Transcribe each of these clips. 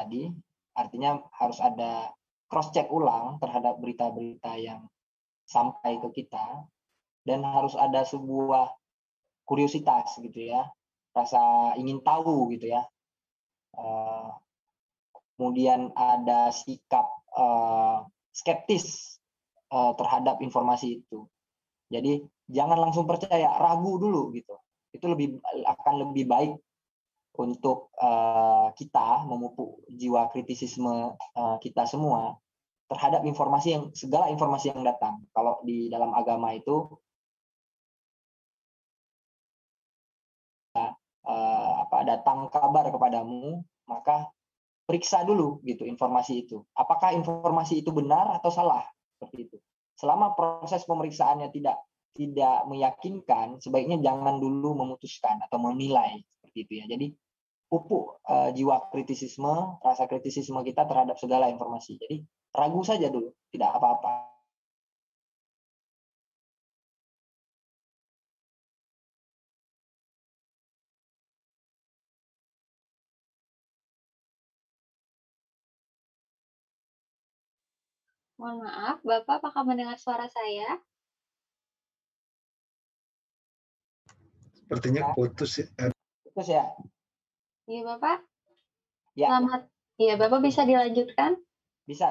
tadi, artinya harus ada cross check ulang terhadap berita-berita yang sampai ke kita, dan harus ada sebuah kuriositas gitu ya, rasa ingin tahu gitu ya. Kemudian ada sikap skeptis terhadap informasi itu. Jadi jangan langsung percaya, ragu dulu gitu. Itu akan lebih baik untuk kita memupuk jiwa kritisisme kita semua terhadap segala informasi yang datang. Kalau di dalam agama itu datang kabar kepadamu, maka periksa dulu gitu informasi itu. Apakah informasi itu benar atau salah? Seperti itu. Selama proses pemeriksaannya tidak meyakinkan, sebaiknya jangan dulu memutuskan atau menilai seperti itu ya. Jadi pupuk jiwa kritisisme, rasa kritisisme kita terhadap segala informasi. Jadi ragu saja dulu, tidak apa-apa. Mohon maaf, Bapak apakah mendengar suara saya? Sepertinya putus ya. Putus ya? Iya, Bapak. Ya. Selamat. Iya, Bapak bisa dilanjutkan? Bisa.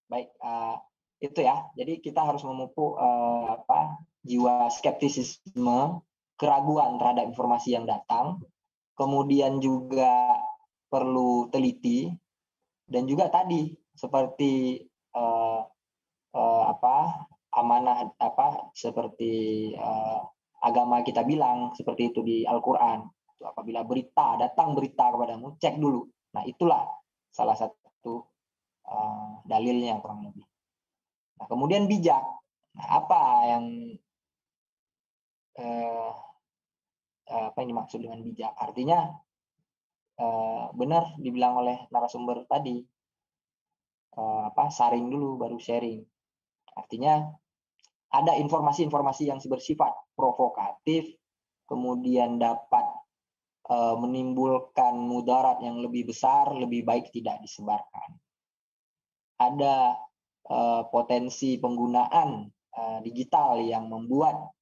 Baik, itu ya. Jadi kita harus memupuk jiwa skeptisisme, keraguan terhadap informasi yang datang. Kemudian juga perlu teliti, dan juga tadi seperti amanah seperti agama kita bilang seperti itu di Al-Qur'an. Apabila datang berita kepadamu, cek dulu. Nah, itulah salah satu dalilnya kurang lebih. Nah, kemudian bijak. Nah, apa yang apa yang dimaksud dengan bijak? Artinya benar dibilang oleh narasumber tadi, saring dulu baru sharing. Artinya ada informasi-informasi yang bersifat provokatif, kemudian dapat menimbulkan mudarat yang lebih besar, lebih baik tidak disebarkan. Ada potensi penggunaan digital yang membuat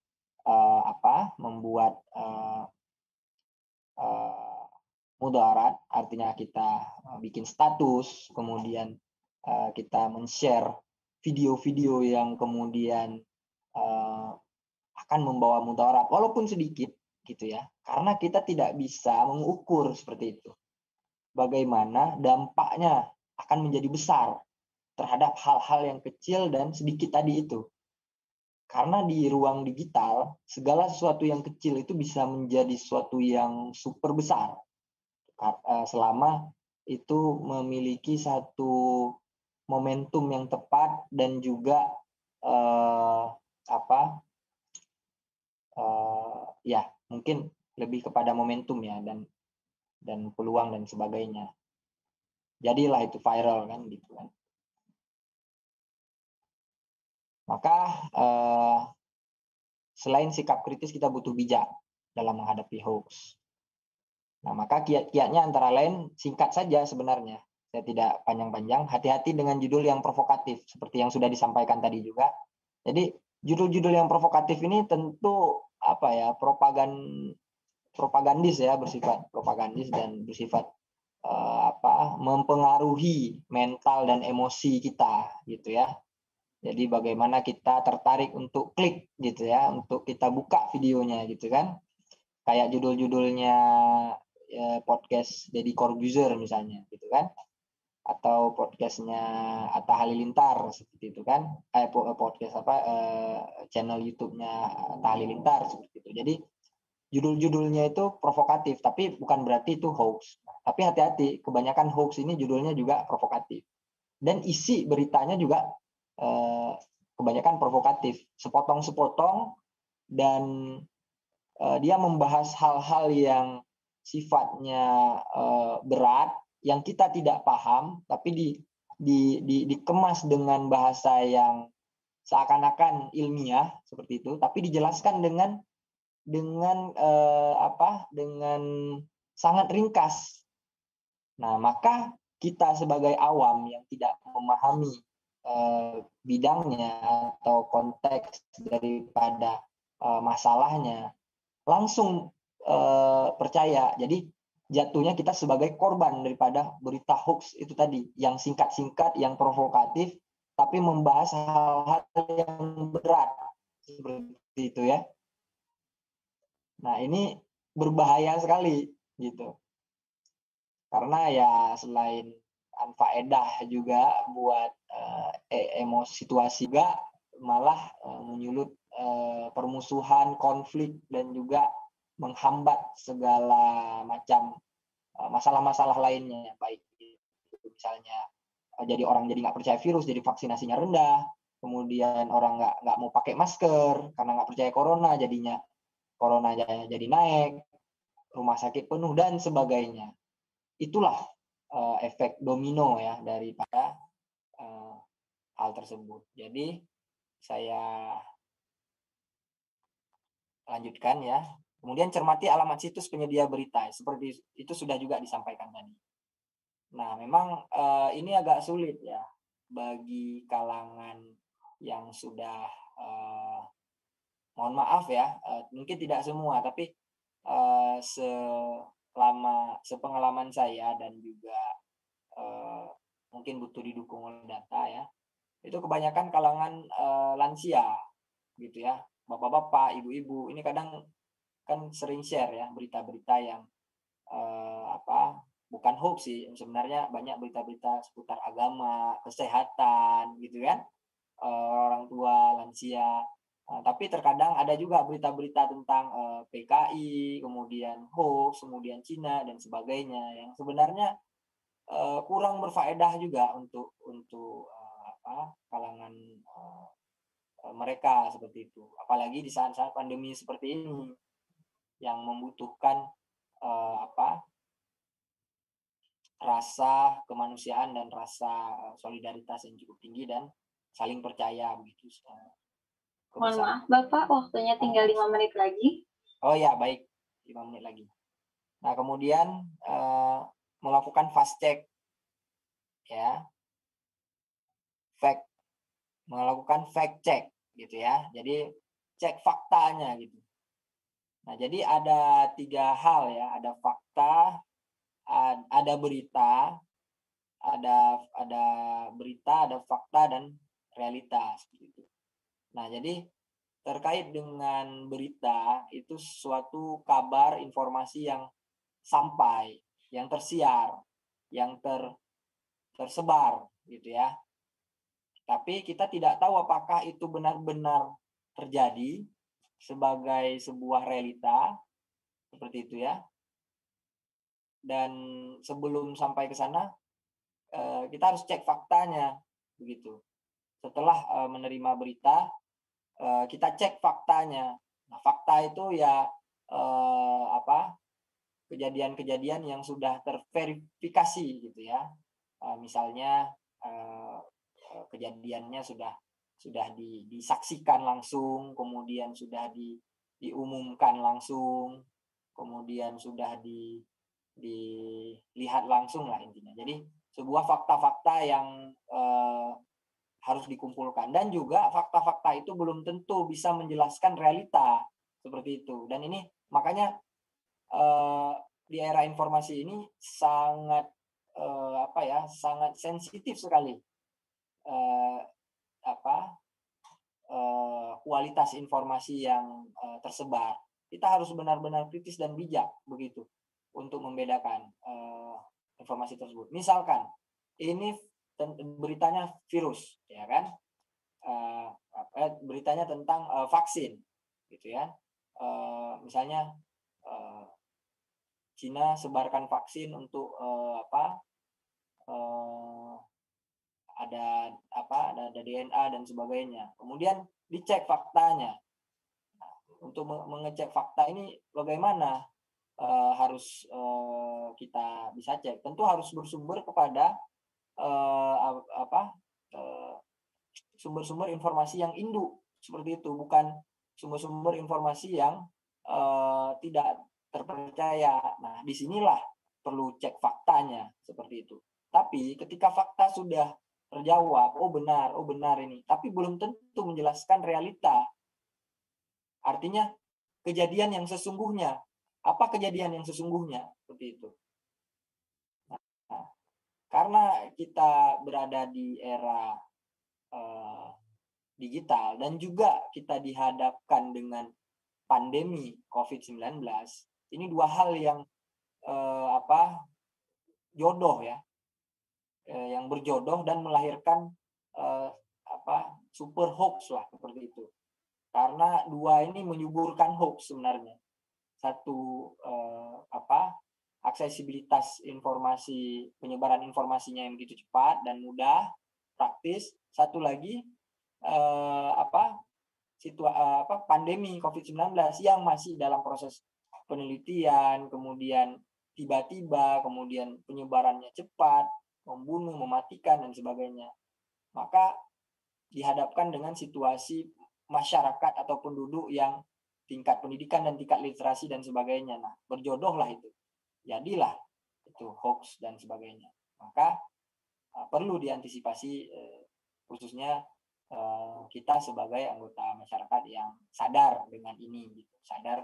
mudarat, artinya kita bikin status, kemudian kita men-share video-video yang kemudian akan membawa mudarat walaupun sedikit gitu ya, karena kita tidak bisa mengukur seperti itu bagaimana dampaknya akan menjadi besar terhadap hal-hal yang kecil dan sedikit tadi itu. Karena di ruang digital, segala sesuatu yang kecil itu bisa menjadi sesuatu yang super besar. Selama itu memiliki satu momentum yang tepat dan juga mungkin lebih kepada momentum ya, dan peluang dan sebagainya. Jadilah itu viral kan gitu kan. Maka selain sikap kritis, kita butuh bijak dalam menghadapi hoax. Nah, maka kiat-kiatnya antara lain singkat saja sebenarnya. Saya tidak panjang-panjang. Hati-hati dengan judul yang provokatif, seperti yang sudah disampaikan tadi juga. Jadi judul-judul yang provokatif ini tentu propagandis ya, bersifat propagandis dan bersifat mempengaruhi mental dan emosi kita gitu ya. Jadi bagaimana kita tertarik untuk klik gitu ya, untuk kita buka videonya gitu kan. Kayak judul-judulnya podcast Deddy Corbuzier misalnya gitu kan. Atau podcastnya Atta Halilintar seperti itu kan. Podcast channel YouTube-nya Atta Halilintar seperti itu. Jadi judul-judulnya itu provokatif, tapi bukan berarti itu hoax. Tapi hati-hati, kebanyakan hoax ini judulnya juga provokatif. Dan isi beritanya juga kebanyakan provokatif, sepotong-sepotong, dan dia membahas hal-hal yang sifatnya berat, yang kita tidak paham, tapi dikemas dengan bahasa yang seakan-akan ilmiah seperti itu, tapi dijelaskan dengan sangat ringkas. Nah, maka kita sebagai awam yang tidak memahami bidangnya atau konteks daripada masalahnya, langsung percaya. Jadi jatuhnya kita sebagai korban daripada berita hoax itu tadi, yang singkat-singkat, yang provokatif, tapi membahas hal-hal yang berat seperti itu ya. Nah, ini berbahaya sekali gitu. Karena ya selain anfaedah juga buat emosi situasi juga, malah menyulut permusuhan, konflik, dan juga menghambat segala macam masalah-masalah lainnya, baik itu misalnya jadi orang jadi nggak percaya virus, jadi vaksinasinya rendah, kemudian orang nggak mau pakai masker karena nggak percaya corona, jadinya corona jadi naik, rumah sakit penuh dan sebagainya. Itulah efek domino ya daripada hal tersebut. Jadi saya lanjutkan ya. Kemudian cermati alamat situs penyedia berita. Seperti itu sudah juga disampaikan tadi. Nah, memang ini agak sulit ya bagi kalangan yang sudah mohon maaf ya, mungkin tidak semua, tapi sepengalaman saya dan juga mungkin butuh didukung oleh data ya. Itu kebanyakan kalangan lansia gitu ya. Bapak-bapak, ibu-ibu ini kadang kan sering share ya berita-berita yang bukan hoax sih, sebenarnya banyak berita-berita seputar agama, kesehatan gitu kan, orang tua, lansia. Tapi terkadang ada juga berita-berita tentang PKI, kemudian hoax, kemudian Cina dan sebagainya yang sebenarnya kurang berfaedah juga untuk kalangan mereka seperti itu. Apalagi di saat-saat pandemi seperti ini yang membutuhkan rasa kemanusiaan dan rasa solidaritas yang cukup tinggi dan saling percaya begitu. Mohon maaf Bapak, waktunya tinggal 5 menit lagi. Oh ya, baik. 5 menit lagi. Nah, kemudian melakukan fast check ya. Melakukan fact check gitu ya. Jadi cek faktanya gitu. Nah, jadi ada 3 hal ya, ada fakta, ada berita, ada berita, ada fakta dan realitas gitu. Nah, jadi terkait dengan berita itu suatu kabar, informasi yang sampai, yang tersiar, yang tersebar gitu ya. Tapi kita tidak tahu apakah itu benar-benar terjadi sebagai sebuah realita seperti itu ya. Dan sebelum sampai ke sana kita harus cek faktanya begitu. Setelah menerima berita, kita cek faktanya. Nah, fakta itu ya kejadian-kejadian yang sudah terverifikasi gitu ya. Misalnya kejadiannya sudah disaksikan langsung, kemudian sudah diumumkan langsung, kemudian sudah dilihat langsung lah intinya. Jadi sebuah fakta-fakta yang harus dikumpulkan, dan juga fakta-fakta itu belum tentu bisa menjelaskan realita seperti itu. Dan ini makanya di era informasi ini sangat sangat sensitif sekali kualitas informasi yang tersebar. Kita harus benar-benar kritis dan bijak begitu untuk membedakan informasi tersebut. Misalkan ini beritanya virus, ya kan? Beritanya tentang vaksin, gitu ya. Misalnya Cina sebarkan vaksin untuk ada DNA dan sebagainya. Kemudian dicek faktanya. Untuk mengecek fakta ini bagaimana harus kita bisa cek. Tentu harus bersumber kepada sumber-sumber informasi yang induk seperti itu, bukan sumber-sumber informasi yang tidak terpercaya. Nah, disinilah perlu cek faktanya seperti itu. Tapi ketika fakta sudah terjawab, oh benar ini, tapi belum tentu menjelaskan realita. Artinya kejadian yang sesungguhnya. Apa kejadian yang sesungguhnya? Seperti itu. Nah, karena kita berada di era digital dan juga kita dihadapkan dengan pandemi COVID-19, ini dua hal yang jodoh ya, yang berjodoh dan melahirkan super hoax lah seperti itu. Karena dua ini menyuburkan hoax sebenarnya. Satu aksesibilitas informasi, penyebaran informasinya yang begitu cepat dan mudah, praktis. Satu lagi pandemi COVID-19 yang masih dalam proses penelitian, kemudian tiba-tiba, kemudian penyebarannya cepat, membunuh, mematikan, dan sebagainya. Maka dihadapkan dengan situasi masyarakat atau penduduk yang tingkat pendidikan dan tingkat literasi dan sebagainya. Nah, berjodohlah itu. Jadilah itu hoax dan sebagainya. Maka perlu diantisipasi khususnya kita sebagai anggota masyarakat yang sadar dengan ini, gitu. Sadar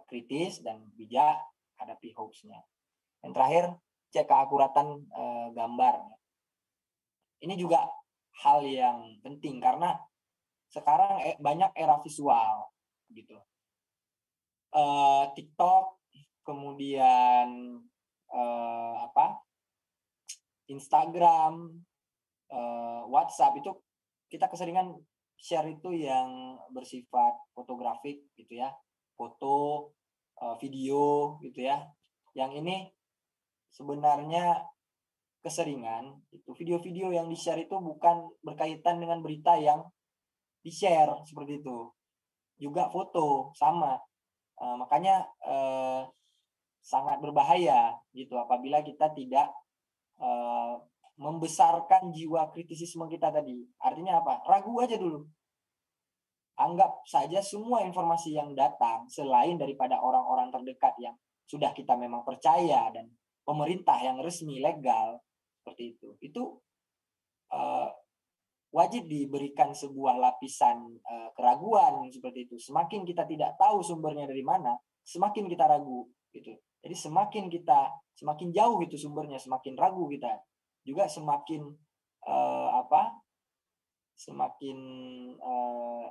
kritis dan bijak hadapi hoax-nya. Yang terakhir, cek keakuratan gambar. Ini juga hal yang penting karena sekarang banyak era visual, gitu. TikTok, kemudian Instagram, WhatsApp itu kita keseringan share itu yang bersifat fotografik gitu ya, foto, video gitu ya. Yang ini sebenarnya keseringan itu video-video yang di-share itu bukan berkaitan dengan berita yang di-share seperti itu. Juga foto sama. Makanya sangat berbahaya gitu apabila kita tidak membesarkan jiwa kritisisme kita tadi. Artinya apa? Ragu aja dulu. Anggap saja semua informasi yang datang selain daripada orang-orang terdekat yang sudah kita memang percaya dan pemerintah yang resmi legal seperti itu wajib diberikan sebuah lapisan keraguan seperti itu. Semakin kita tidak tahu sumbernya dari mana, semakin kita ragu gitu. Jadi semakin jauh itu sumbernya, semakin ragu kita. Juga semakin semakin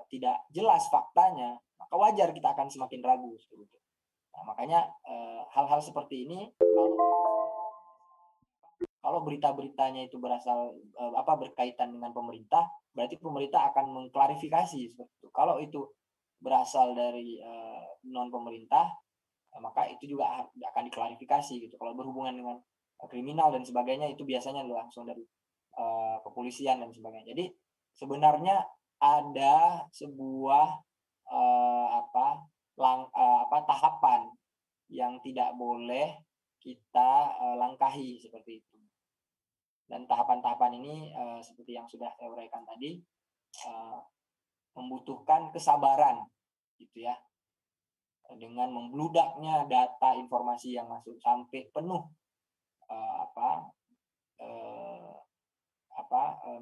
tidak jelas faktanya, maka wajar kita akan semakin ragu seperti itu. Nah, makanya hal-hal seperti ini kalau berita-beritanya itu berasal berkaitan dengan pemerintah, berarti pemerintah akan mengklarifikasi seperti itu. Kalau itu berasal dari non pemerintah, maka itu juga akan diklarifikasi gitu. Kalau berhubungan dengan kriminal dan sebagainya itu biasanya langsung dari kepolisian dan sebagainya. Jadi sebenarnya ada sebuah tahapan yang tidak boleh kita langkahi seperti itu. Dan tahapan-tahapan ini seperti yang sudah saya uraikan tadi membutuhkan kesabaran gitu ya. Dengan membludaknya data informasi yang masuk sampai penuh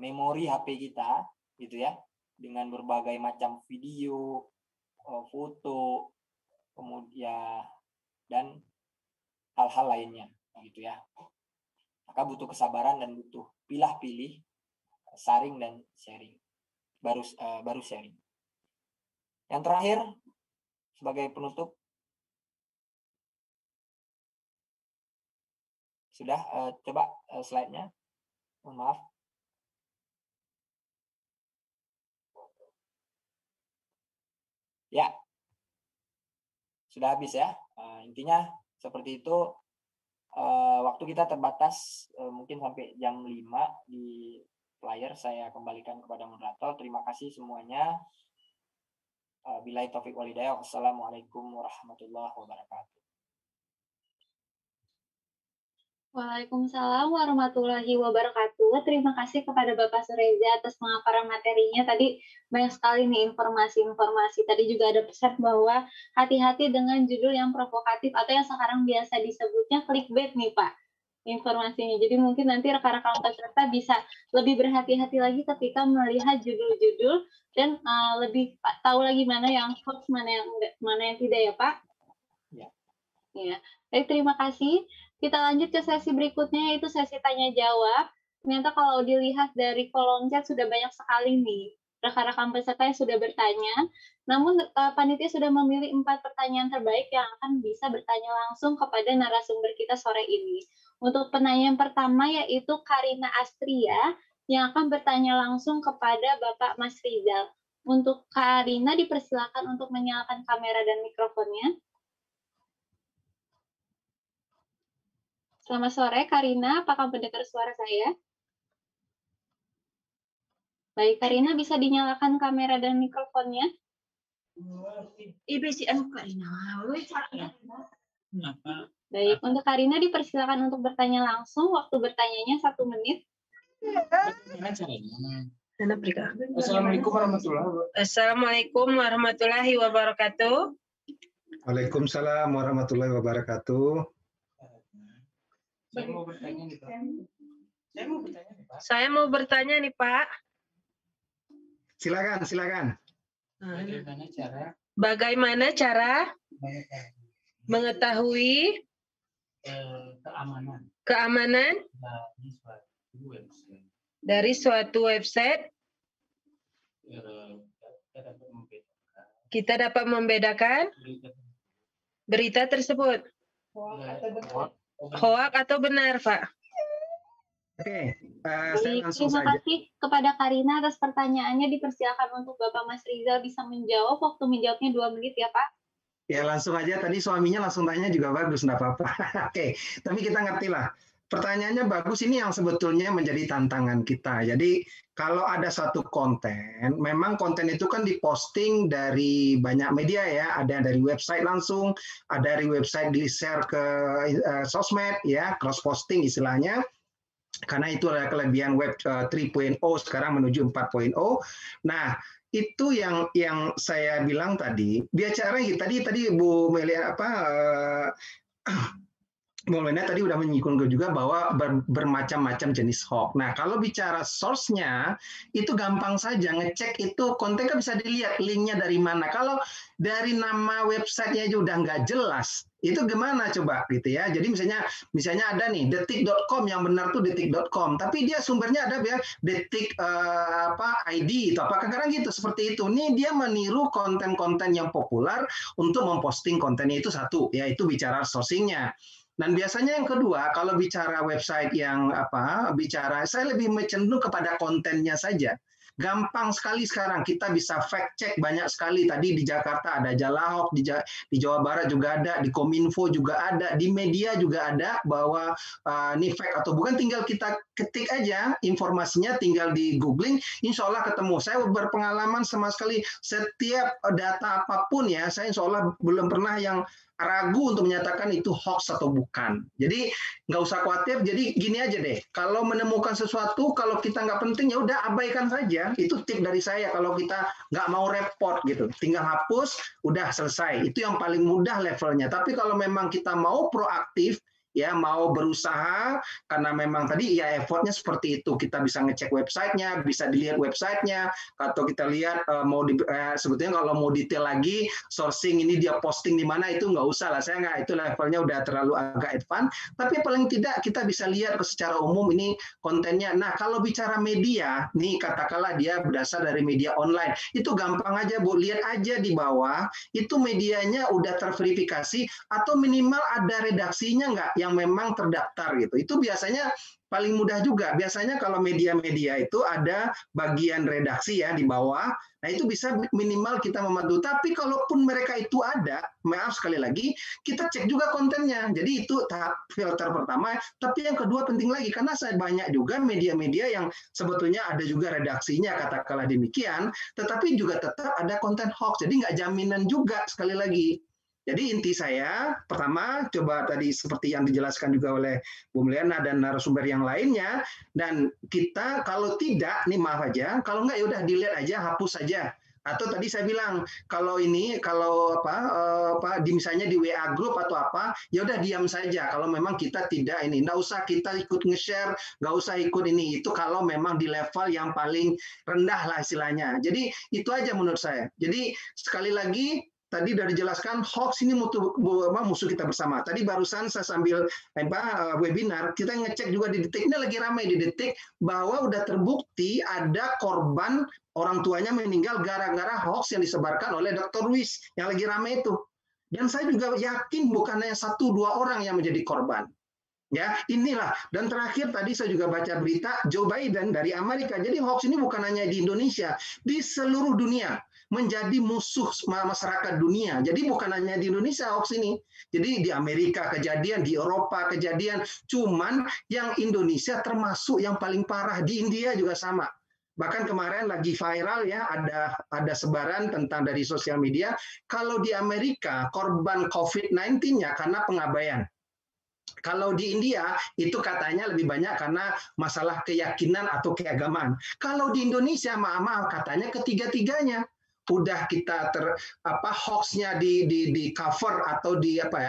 memori HP kita gitu ya, dengan berbagai macam video, foto, kemudian dan hal-hal lainnya gitu ya. Maka butuh kesabaran dan butuh pilih-pilih, saring dan sharing. Baru sharing. Yang terakhir sebagai penutup, sudah coba slide-nya. Mohon maaf. Ya, sudah habis ya. Intinya seperti itu. Waktu kita terbatas, mungkin sampai jam 5 di flyer saya kembalikan kepada moderator. Terima kasih semuanya. Billahi taufiq wal hidayah. Wassalamualaikum warahmatullahi wabarakatuh. Waalaikumsalam warahmatullahi wabarakatuh. Terima kasih kepada Bapak Sureza atas pemaparan materinya. Tadi banyak sekali nih informasi-informasi. Tadi juga ada pesan bahwa hati-hati dengan judul yang provokatif atau yang sekarang biasa disebutnya clickbait nih Pak, informasinya. Jadi mungkin nanti rekan-rekan peserta bisa lebih berhati-hati lagi ketika melihat judul-judul dan lebih tahu lagi mana yang hoax, mana yang tidak ya Pak. Ya. Ya, baik terima kasih. Kita lanjut ke sesi berikutnya yaitu sesi tanya jawab. Ternyata kalau dilihat dari kolom chat sudah banyak sekali nih rekan-rekan peserta yang sudah bertanya. Namun panitia sudah memilih 4 pertanyaan terbaik yang akan bisa bertanya langsung kepada narasumber kita sore ini. Untuk penanya yang pertama yaitu Karina Astria yang akan bertanya langsung kepada Bapak Mas Rizal. Untuk Karina dipersilakan untuk menyalakan kamera dan mikrofonnya. Selamat sore, Karina. Apakah mendengar suara saya? Baik, Karina bisa dinyalakan kamera dan mikrofonnya. Baik, untuk Karina dipersilakan untuk bertanya langsung. Waktu bertanyanya 1 menit. Assalamualaikum warahmatullahi wabarakatuh. Waalaikumsalam warahmatullahi wabarakatuh. Saya mau bertanya nih Pak. Silakan. Bagaimana cara mengetahui keamanan dari suatu website? Kita dapat membedakan berita tersebut hoak atau benar, Pak? Oke, saya langsung Terima saja. kasih kepada Karina atas pertanyaannya. Dipersilakan untuk Bapak Mas Rizal bisa menjawab. Waktu menjawabnya 2 menit ya, Pak. Ya langsung aja, tadi suaminya langsung tanya juga bagus, enggak apa-apa. Oke, tapi kita ngerti lah. Pertanyaannya bagus, ini yang sebetulnya menjadi tantangan kita. Jadi kalau ada satu konten, memang konten itu kan diposting dari banyak media ya, ada dari website langsung, ada dari website di-share ke sosmed ya, cross posting istilahnya. Karena itu adalah kelebihan web 3.0 sekarang menuju 4.0. Nah, itu yang saya bilang tadi. Bicara tadi Bu Melia Bu Melia tadi udah menyinggung juga bahwa bermacam-macam jenis hoax. Nah, kalau bicara source-nya, itu gampang saja. Ngecek itu konten kan bisa dilihat linknya dari mana. Kalau dari nama website-nya aja udah nggak jelas, itu gimana coba gitu ya. Jadi misalnya ada nih detik.com, yang benar tuh detik.com, tapi dia sumbernya ada ya detik ID itu apa kadang gitu seperti itu. Nih dia meniru konten-konten yang populer untuk memposting kontennya, itu satu ya, itu bicara sourcing-nya. Dan biasanya yang kedua, kalau bicara website yang saya lebih cenderung kepada kontennya saja. Gampang sekali sekarang kita bisa fact check banyak sekali. Tadi di Jakarta ada Jalahok, di Jawa Barat juga ada, di Kominfo juga ada, di media juga ada bahwa ini fact atau bukan. Tinggal kita ketik aja informasinya, tinggal di googling, insya Allah ketemu. Saya berpengalaman sama sekali setiap data apapun ya, saya insya Allah belum pernah yang ragu untuk menyatakan itu hoax atau bukan. Jadi nggak usah khawatir. Jadi gini aja deh, kalau menemukan sesuatu, kalau kita nggak penting ya udah abaikan saja. Itu tip dari saya. Kalau kita nggak mau repot gitu, tinggal hapus, udah selesai. Itu yang paling mudah levelnya. Tapi kalau memang kita mau proaktif, ya mau berusaha, karena memang tadi ya effortnya seperti itu. Kita bisa ngecek websitenya, bisa dilihat websitenya, atau kita lihat sebetulnya kalau mau detail lagi sourcing ini dia posting di mana, itu nggak usah lah, saya nggak, itu levelnya udah terlalu agak advance. Tapi paling tidak kita bisa lihat secara umum ini kontennya. Nah kalau bicara media, nih katakanlah dia berdasar dari media online, itu gampang aja Bu, lihat aja di bawah itu medianya udah terverifikasi atau minimal ada redaksinya nggak yang memang terdaftar gitu. Itu biasanya paling mudah juga. Biasanya kalau media-media itu ada bagian redaksi ya di bawah. Nah itu bisa minimal kita membantu. Tapi kalaupun mereka itu ada, maaf sekali lagi, kita cek juga kontennya. Jadi itu tahap filter pertama. Tapi yang kedua penting lagi, karena saya banyak juga media-media yang sebetulnya ada juga redaksinya, katakanlah demikian, tetapi juga tetap ada konten hoax. Jadi nggak jaminan juga sekali lagi. Jadi inti saya, pertama, coba tadi seperti yang dijelaskan juga oleh Bu Mulyana dan narasumber yang lainnya, dan kita kalau tidak, nih maaf aja, kalau nggak ya udah delete aja, hapus saja. Atau tadi saya bilang, kalau misalnya di WA group atau apa, ya udah diam saja. Kalau memang kita tidak ini, nggak usah kita ikut nge-share, nggak usah ikut ini. Itu kalau memang di level yang paling rendah lah istilahnya. Jadi itu aja menurut saya. Jadi sekali lagi, tadi sudah dijelaskan hoax ini musuh kita bersama. Tadi barusan saya sambil webinar, kita ngecek juga di Detik, ini lagi ramai di Detik, bahwa udah terbukti ada korban orang tuanya meninggal gara-gara hoax yang disebarkan oleh Dr. Luis, yang lagi ramai itu. Dan saya juga yakin bukan hanya 1-2 orang yang menjadi korban. Ya, inilah. Dan terakhir tadi saya juga baca berita Joe Biden dari Amerika. Jadi hoax ini bukan hanya di Indonesia, di seluruh dunia menjadi musuh masyarakat dunia. Jadi bukan hanya di Indonesia hoax ini. Jadi di Amerika kejadian, di Eropa kejadian. Cuman yang Indonesia termasuk yang paling parah. Di India juga sama. Bahkan kemarin lagi viral ya, ada sebaran tentang dari sosial media. Kalau di Amerika korban COVID-19-nya karena pengabaian. Kalau di India itu katanya lebih banyak karena masalah keyakinan atau keagamaan. Kalau di Indonesia maaf katanya ketiga-tiganya. Udah kita hoaxnya di cover atau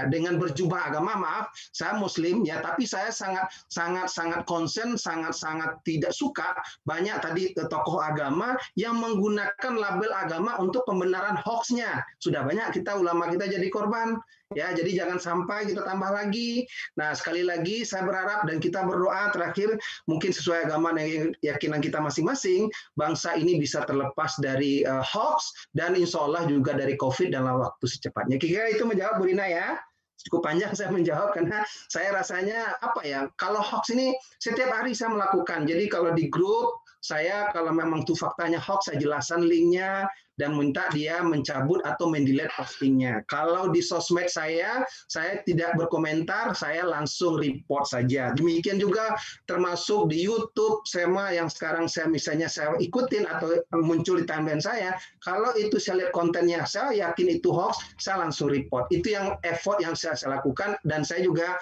dengan berjubah agama, maaf saya Muslim ya, tapi saya sangat concern, sangat tidak suka banyak tadi tokoh agama yang menggunakan label agama untuk pembenaran hoaxnya. Sudah banyak ulama kita jadi korban. Ya, jadi jangan sampai kita tambah lagi. Nah, sekali lagi saya berharap dan kita berdoa terakhir, mungkin sesuai agama dan keyakinan kita masing-masing, bangsa ini bisa terlepas dari hoax dan insya Allah juga dari COVID dalam waktu secepatnya. Kira-kira itu menjawab Bu Rina ya. Cukup panjang saya menjawab karena saya rasanya kalau hoax ini setiap hari saya melakukan. Jadi kalau di grup saya kalau memang itu faktanya hoax, saya jelaskan linknya dan minta dia mencabut atau mendelete postingnya. Kalau di sosmed saya tidak berkomentar, saya langsung report saja. Demikian juga termasuk di YouTube, yang sekarang saya ikutin atau muncul di timeline saya, kalau itu saya lihat kontennya, saya yakin itu hoax, saya langsung report. Itu yang effort yang saya lakukan, dan saya juga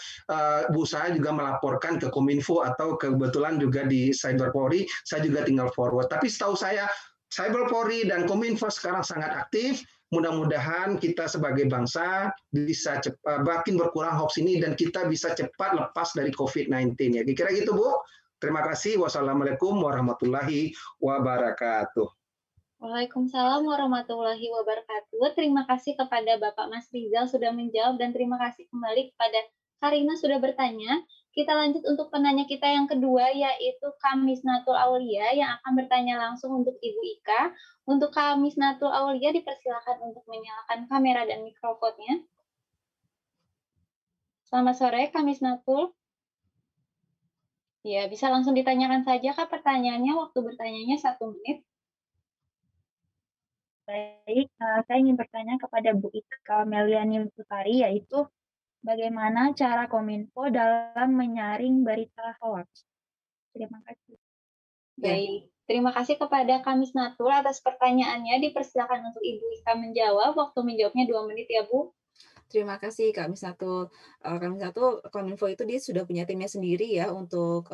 berusaha juga melaporkan ke Kominfo atau kebetulan juga di Cyber Polri, saya juga tinggal forward. Tapi setahu saya, Cyber Polri dan Kominfo sekarang sangat aktif. Mudah-mudahan kita sebagai bangsa bisa makin berkurang hoax ini dan kita bisa cepat lepas dari COVID-19 ya. Kira-kira gitu Bu. Terima kasih. Wassalamualaikum warahmatullahi wabarakatuh. Waalaikumsalam warahmatullahi wabarakatuh. Terima kasih kepada Bapak Mas Rizal sudah menjawab dan terima kasih kembali kepada Karina sudah bertanya. Kita lanjut untuk penanya kita yang kedua, yaitu Kamisnatul Aulia yang akan bertanya langsung untuk Ibu Ika. Untuk Kamisnatul Aulia, dipersilakan untuk menyalakan kamera dan mikrofonnya. Selamat sore, Kamisnatul. Ya, bisa langsung ditanyakan saja, Kak, pertanyaannya. Waktu bertanyanya 1 menit. Baik, saya ingin bertanya kepada Bu Ika Meliani Lutari, yaitu bagaimana cara Kominfo dalam menyaring berita hoax? Terima kasih. Baik, terima kasih kepada Kamisnatul atas pertanyaannya. Dipersilakan untuk Ibu Ika menjawab. Waktu menjawabnya 2 menit ya, Bu. Terima kasih Kamisnatul. Kamisnatul, Kominfo itu dia sudah punya timnya sendiri ya untuk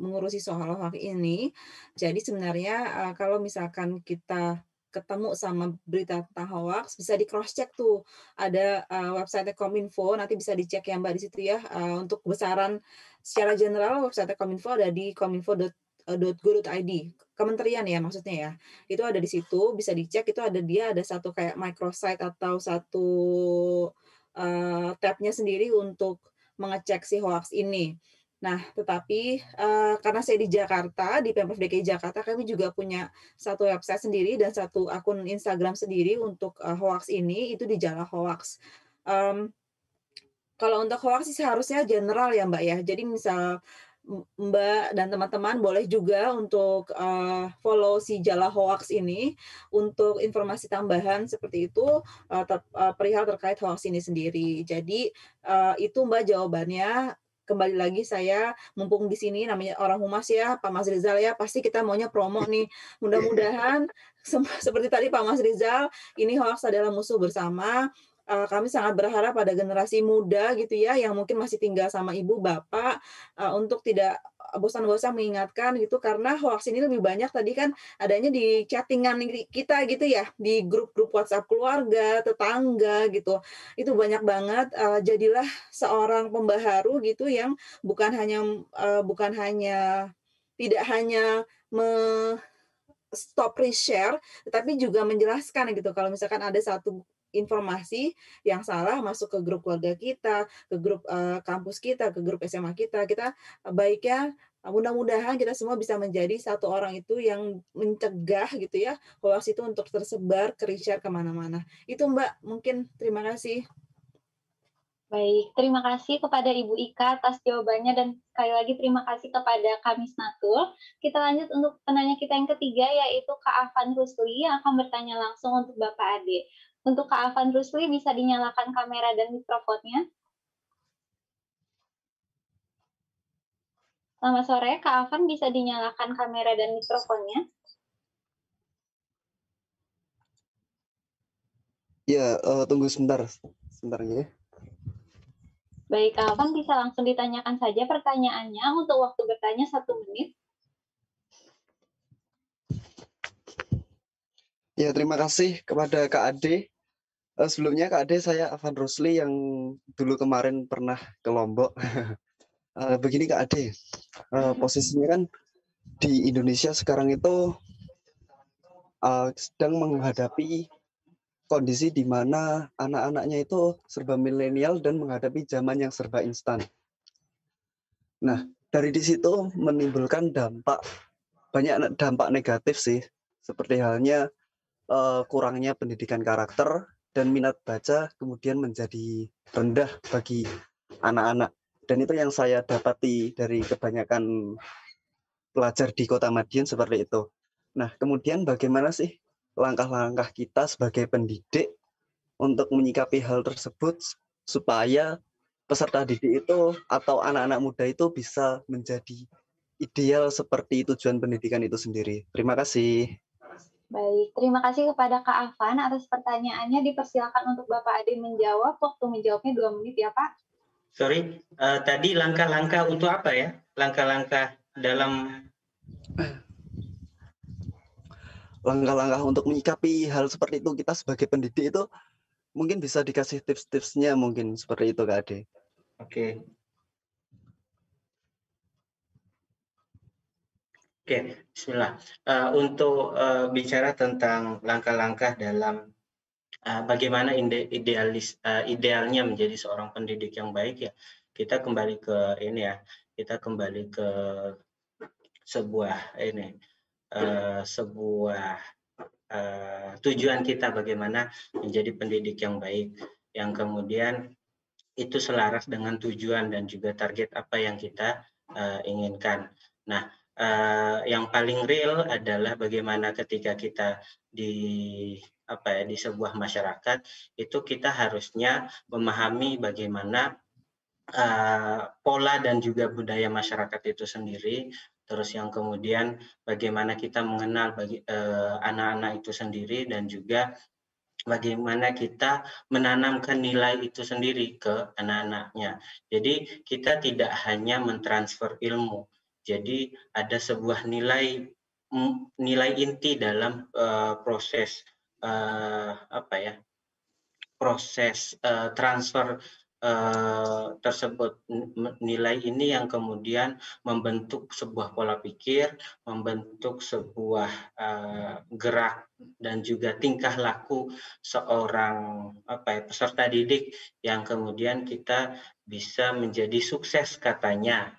mengurusi soal hoax ini. Jadi sebenarnya kalau misalkan kita ketemu sama berita tentang hoax, bisa di cross check tuh. Ada website Kominfo, nanti bisa dicek ya Mbak di situ ya. Untuk besaran secara general website Kominfo ada di kominfo.go.id. Kementerian ya maksudnya ya. Itu ada di situ, bisa dicek, itu ada satu kayak microsite atau satu tab-nya sendiri untuk mengecek si hoax ini. Nah, tetapi karena saya di Jakarta, di Pemprov DKI Jakarta, kami juga punya satu website sendiri dan satu akun Instagram sendiri untuk hoax ini, itu di Jala Hoax. Kalau untuk hoax sih seharusnya general ya Mbak ya. Jadi misal Mbak dan teman-teman boleh juga untuk follow si Jala Hoax ini untuk informasi tambahan seperti itu perihal terkait hoax ini sendiri. Jadi itu Mbak jawabannya. Kembali lagi saya mumpung di sini namanya orang humas ya Pak Mas Rizal ya, pasti kita maunya promo nih. Mudah-mudahan seperti tadi Pak Mas Rizal, ini hoax adalah musuh bersama. kami sangat berharap pada generasi muda gitu ya, yang mungkin masih tinggal sama ibu bapak, untuk tidak bosan-bosan mengingatkan gitu, karena hoaks ini lebih banyak tadi kan adanya di chatting-an kita gitu ya, di grup-grup WhatsApp keluarga, tetangga gitu. Itu banyak banget, jadilah seorang pembaharu gitu yang bukan hanya tidak hanya stop reshare, tetapi juga menjelaskan gitu kalau misalkan ada satu informasi yang salah masuk ke grup keluarga kita, ke grup, kampus kita, ke grup SMA kita, baiknya mudah-mudahan kita semua bisa menjadi satu orang itu yang mencegah gitu ya, hoaks itu untuk tersebar, ke-reshare ke mana-mana. Itu Mbak, mungkin terima kasih. Baik, terima kasih kepada Ibu Ika atas jawabannya dan sekali lagi terima kasih kepada Kamis Natul. Kita lanjut untuk penanya kita yang ketiga yaitu Kak Afan Rusli yang akan bertanya langsung untuk Bapak Ade. Untuk Kak Afan Rusli bisa dinyalakan kamera dan mikrofonnya. Selamat sore, Kak Afan bisa dinyalakan kamera dan mikrofonnya. Ya, tunggu sebentar ya. Baik, Kak Afan bisa langsung ditanyakan saja pertanyaannya untuk waktu bertanya 1 menit. Ya, terima kasih kepada Kak Ade. Sebelumnya Kak Ade, saya Afan Rusli yang dulu kemarin pernah ke Lombok. Begini Kak Ade, posisinya kan di Indonesia sekarang itu sedang menghadapi kondisi di mana anak-anaknya itu serba milenial dan menghadapi zaman yang serba instan. Nah, dari di situ menimbulkan banyak dampak negatif sih, seperti halnya kurangnya pendidikan karakter dan minat baca kemudian menjadi rendah bagi anak-anak. Dan itu yang saya dapati dari kebanyakan pelajar di Kota Madiun seperti itu. Nah, kemudian bagaimana sih langkah-langkah kita sebagai pendidik untuk menyikapi hal tersebut supaya peserta didik itu atau anak-anak muda itu bisa menjadi ideal seperti tujuan pendidikan itu sendiri. Terima kasih. Baik, terima kasih kepada Kak Afan atas pertanyaannya. Dipersilakan untuk Bapak Ade menjawab. Waktu menjawabnya 2 menit ya, Pak. Sorry, tadi langkah-langkah untuk apa ya? Langkah-langkah dalam langkah-langkah untuk menyikapi hal seperti itu, kita sebagai pendidik itu mungkin bisa dikasih tips-tipsnya mungkin seperti itu Kak Ade. Oke, bismillah. Untuk bicara tentang langkah-langkah dalam bagaimana idealnya menjadi seorang pendidik yang baik ya, kita kembali ke ini ya, kita kembali ke sebuah tujuan kita bagaimana menjadi pendidik yang baik, yang kemudian itu selaras dengan tujuan dan juga target apa yang kita inginkan. Nah, yang paling real adalah bagaimana ketika kita di sebuah masyarakat itu kita harusnya memahami bagaimana pola dan juga budaya masyarakat itu sendiri, terus yang kemudian bagaimana kita mengenal anak-anak itu sendiri dan juga bagaimana kita menanamkan nilai itu sendiri ke anak-anaknya. Jadi kita tidak hanya mentransfer ilmu, jadi ada sebuah nilai inti dalam proses transfer tersebut. Nilai ini yang kemudian membentuk sebuah pola pikir, membentuk sebuah gerak dan juga tingkah laku seorang peserta didik yang kemudian kita bisa menjadi sukses katanya,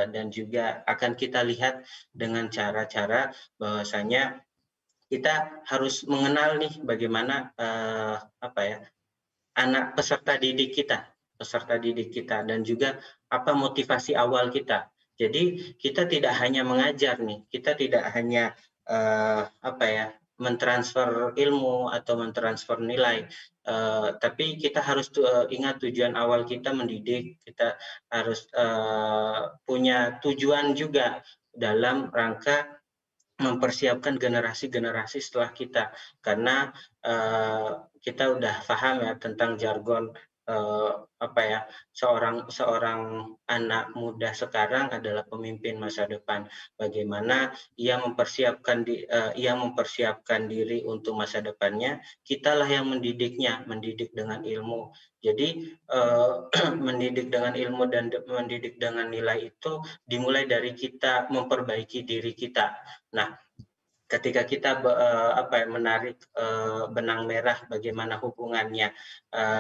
dan juga akan kita lihat dengan cara-cara bahwasanya kita harus mengenal nih bagaimana anak peserta didik kita dan juga apa motivasi awal kita. Jadi kita tidak hanya mengajar nih, kita tidak hanya mentransfer ilmu atau mentransfer nilai, tapi kita harus ingat tujuan awal kita mendidik. Kita harus punya tujuan juga dalam rangka mempersiapkan generasi-generasi setelah kita, karena kita udah paham ya tentang jargon seorang anak muda sekarang adalah pemimpin masa depan. Bagaimana ia mempersiapkan diri untuk masa depannya, kitalah yang mendidiknya, mendidik dengan ilmu. Jadi mendidik dengan ilmu dan mendidik dengan nilai itu dimulai dari kita memperbaiki diri kita. Nah, ketika kita menarik benang merah bagaimana hubungannya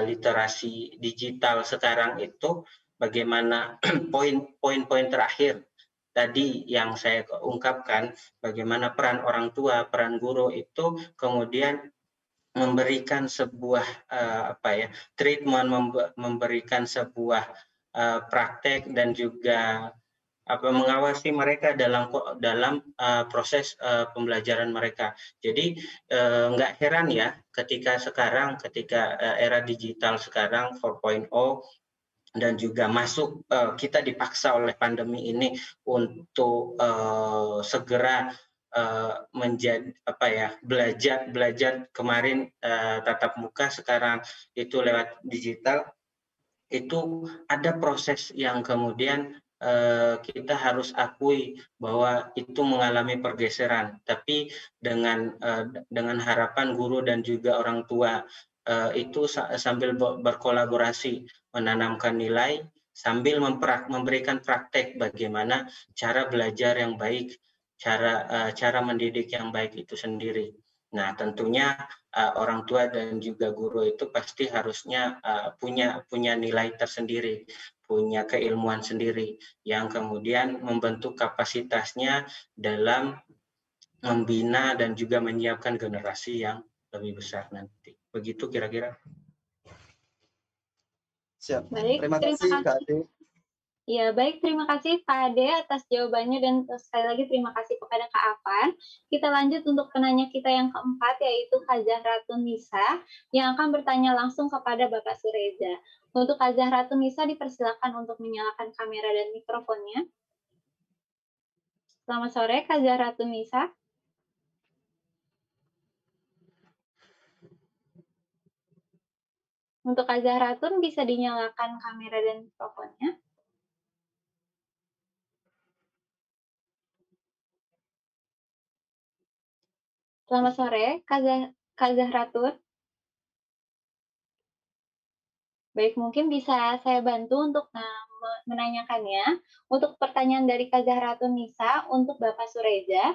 literasi digital sekarang itu, bagaimana poin-poin terakhir tadi yang saya ungkapkan, bagaimana peran orang tua, peran guru itu kemudian memberikan sebuah treatment, memberikan sebuah praktek dan juga mengawasi mereka dalam proses pembelajaran mereka. Jadi nggak heran ya ketika era digital sekarang 4.0 dan juga masuk kita dipaksa oleh pandemi ini untuk segera menjadi belajar kemarin tatap muka, sekarang itu lewat digital. Itu ada proses yang kemudian kita harus akui bahwa itu mengalami pergeseran, tapi dengan harapan guru dan juga orang tua itu sambil berkolaborasi menanamkan nilai sambil memberikan praktek bagaimana cara belajar yang baik, cara mendidik yang baik itu sendiri. Nah, tentunya orang tua dan juga guru itu pasti harusnya punya nilai tersendiri, punya keilmuan sendiri yang kemudian membentuk kapasitasnya dalam membina dan juga menyiapkan generasi yang lebih besar nanti. Begitu kira-kira. Siap. Baik, Terima kasih Kak Ade. Ya, baik. Terima kasih Kak Ade atas jawabannya dan sekali lagi terima kasih kepada Kak Afan. Kita lanjut untuk penanya kita yang keempat, yaitu Kak Zahratun Nisa yang akan bertanya langsung kepada Bapak Sureza. Untuk Kak Zahratun Nisa dipersilakan untuk menyalakan kamera dan mikrofonnya. Selamat sore Kak Zahratun Nisa. Untuk Kak Zahratun bisa dinyalakan kamera dan mikrofonnya. Selamat sore Kak Zahratun. Baik, mungkin bisa saya bantu untuk menanyakannya. Untuk pertanyaan dari Kak Zahratun Nisa untuk Bapak Sureza,